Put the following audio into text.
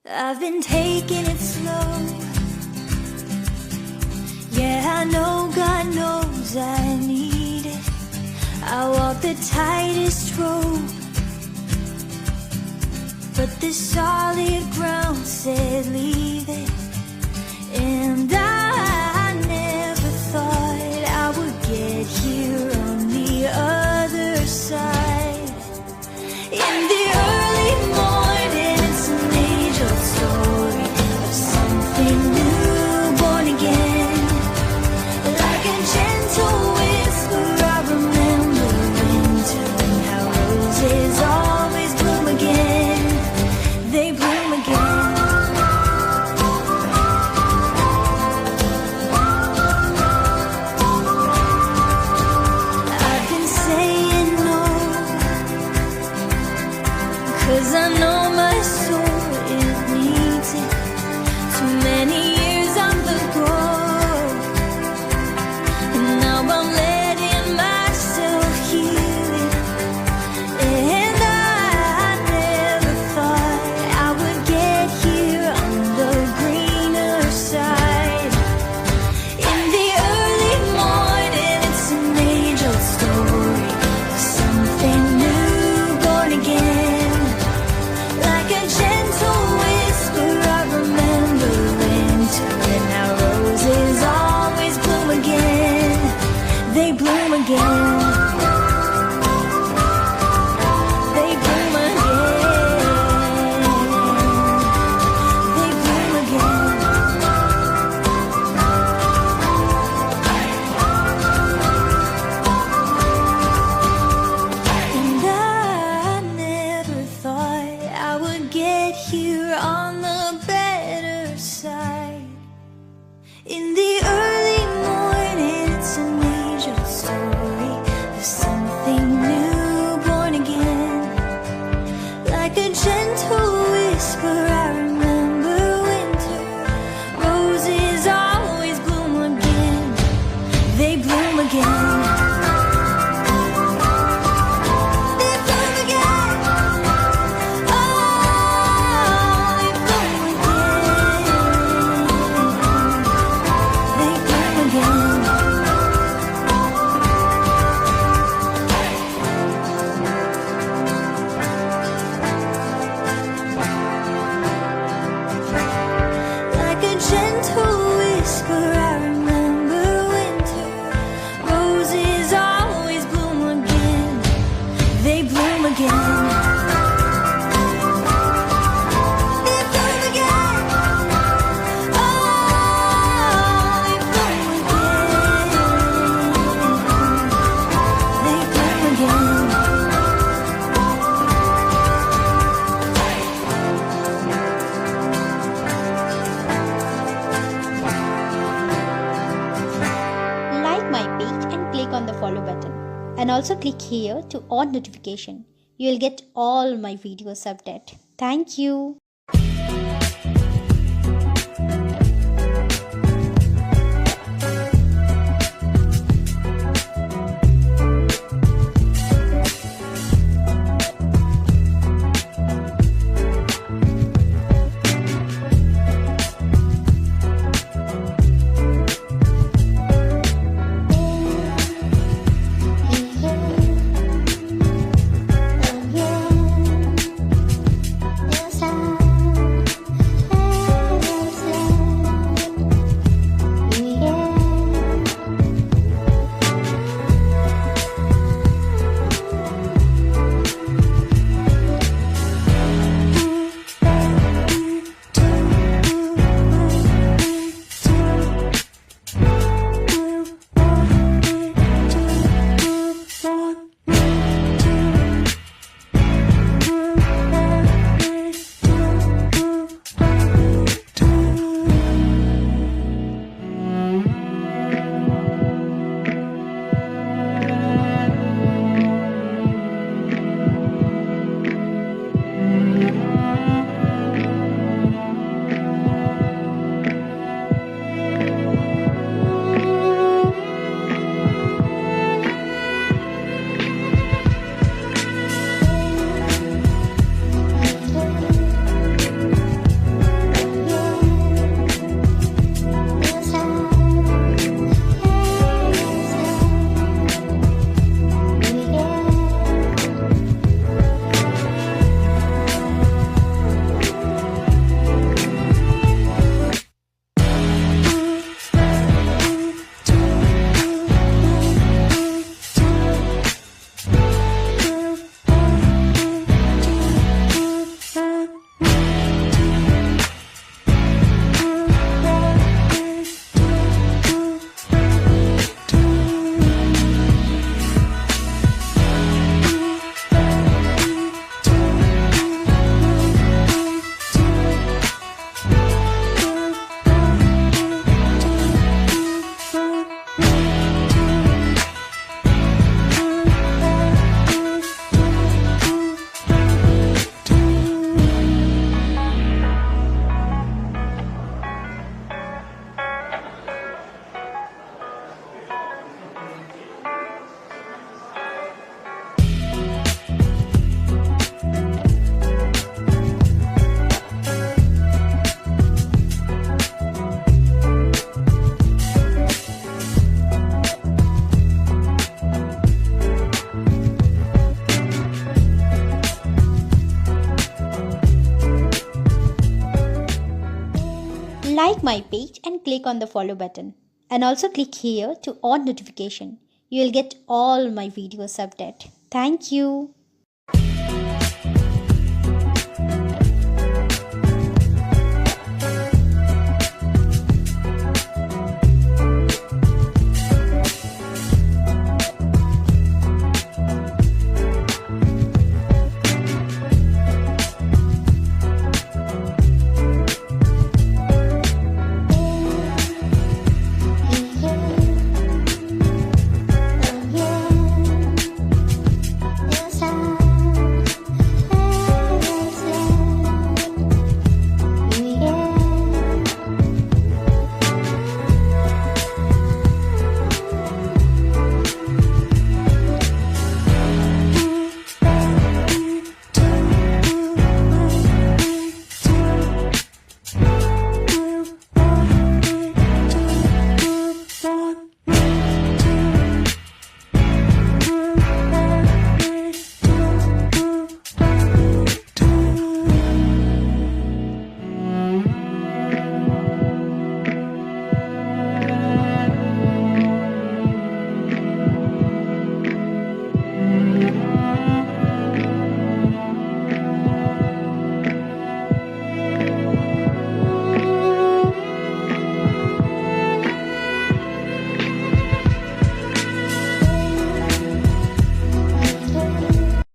I've been taking it slow. Yeah, I know God knows I need it. I walk the tightest road, but this solid ground said leave it. And I never thought I would get here on the other side. In the early morning, it's an age-old story of something new, born again. Like a gentle whisper, I remember winter and how roses always bloom again. They bloom again. I've been saying no, 'cause I know my soul, it needs it. Too many years on the go, and now I'm letting myself heal it. And I never thought I would get here on the greener side. In the early morning, it's an age-old story of something new, born again. Like a gentle whisper, I remember winter and how roses always bloom again. They bloom again. They bloom again. They bloom again. And I never thought I would get here on the better side. In the early morning, it's an age-old story of something new, born again. Like a gentle whisper, I remember winter. Roses always bloom again. They bloom again. They bloom again. Oh, they bloom again. They bloom again. Like a gentle whisper, I remember winter. Roses always bloom again. They bloom again. They bloom again. Oh, they bloom again. They bloom again. Like my page and click on the follow button, and also click here to on notification. You will get all my videos update. Thank you. Yes, I Like my page and click on the follow button. And also click here to on notification. You will get all my videos update. Thank you.